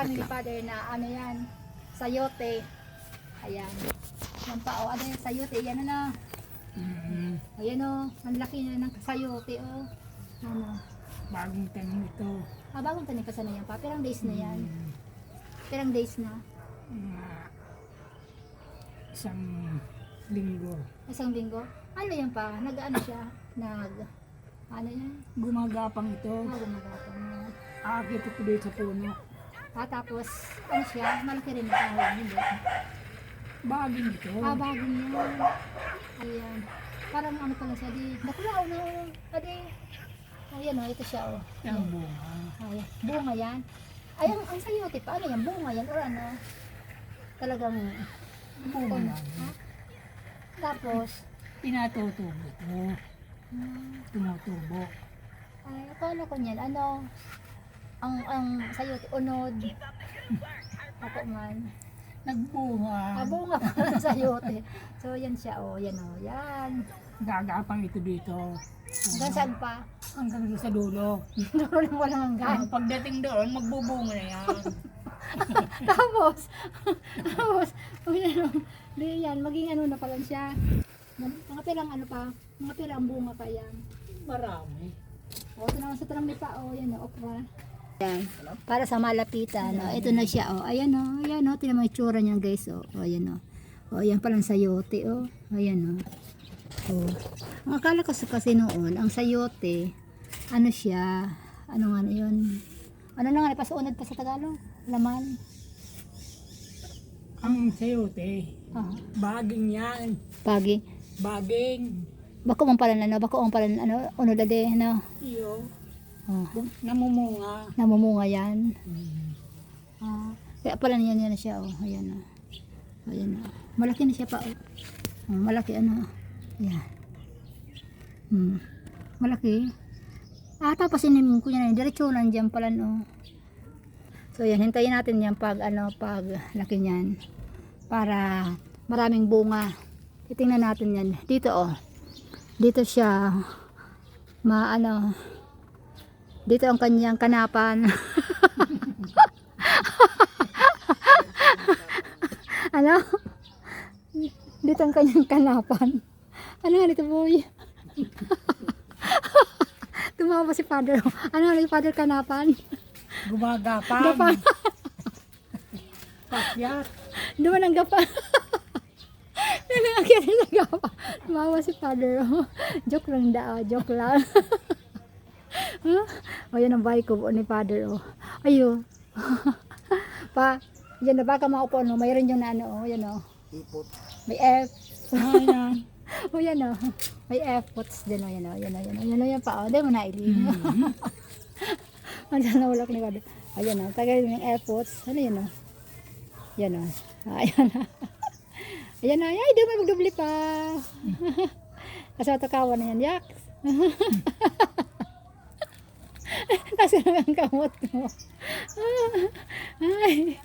kami ni Father na ano yan, sayote. Ayan. Yan pa o, ano yung sayote, yan na. Ayan o, ang laki na ng sayote o. Ano. Bagong tanim ito. Bagong tanim pa sana yan pa, pirang days na yan. Pirang days na. Isang linggo. Isang linggo. Ano yan pa, nag-ano siya, ano yan? Gumagapang ito. Gumagapang yan. Akit ito dito sa puno. Tapos, ano siya, malaki rin na kahon, hindi. Bagong ito. Bagong yan. Ayan. Parang ano pala siya, di, nakulaw na, adi. Ayan o, ito siya o. Yung bunga. Ayan, bunga yan. Ay, ang sayote pa, ano yan, bunga yan, or ano? Talagang, Bunga ano, lang. ha? Tapos, Pinatutubo ito. Tumutubo. ay, akala ko niyan, ano, ang sayote, unod. Ako man. Nagbunga. Bunga pa ng sayote. So, yan siya, o, yan o, yan. Gagapang ito dito. Hanggang saan pa? Hanggang sa dulo. Doon lang walang hanggan. Pagdating doon, magbubunga na yan. Tapos, di yan, maging ano na pala siya. Mga pilang ano pa, mga pilang bunga pa yan. Marami. O, ito naman sa tarami pa, o, yan o, okra. Yan, para sa malapitan, no? Ito na siya, o, ayan o, tinan mo yung tsura niya guys, o, ayan o. O, ayan palang sayote, o, ayan o. O, ang akala ko kasi noon, ang sayote, ano siya, ano nga na yun, ano na nga, pasunod pa sa Tagalog, laman. Ang sayote. Baging yan. Pagi. Baging. Bako man pala ano, unod ade, no? Iyo. Oh, Namumunga. namumunga yan. Kaya pala yan na siya, oh. Ayan, oh. Ayan, oh. Malaki na siya pa, oh. Malaki, ano. Ayan. Malaki. Tapos inimin ko yan, diretso nandiyan pala, no. So, yan, hintayin natin yan pag laki niyan. Para maraming bunga. Titingnan natin yan. Dito, oh. Dito siya, dito ang kanyang kanapan. Ano? Dito ang kanyang kanapan. Ano nga dito, boy? Tumawa si Father. Ano nga si Father kanapan? Gumagapang. Gapan. Pakyat. Duman ang gapan. Nangyakit sa gapan. Tumawa si Father. Joke lang joke lang. O, yan ang bahay ko ni Father. Ayo. Pa, yan na baka maupo, no? Mayroon yung na ano, yan o. May F. Ayan. O, yan o. May F. What's din o, yan o. Yan pa o. Di mo na ilim. Andiyan na ulak ni Father. Ayan o. Tagal yung F-What's. Ano yan o? Yan o. Ayan o. Ayan o. Ay, di mo magdubli pa. Kasi matakawan na yan. Yak. Kasi ang kamot mo. Ay.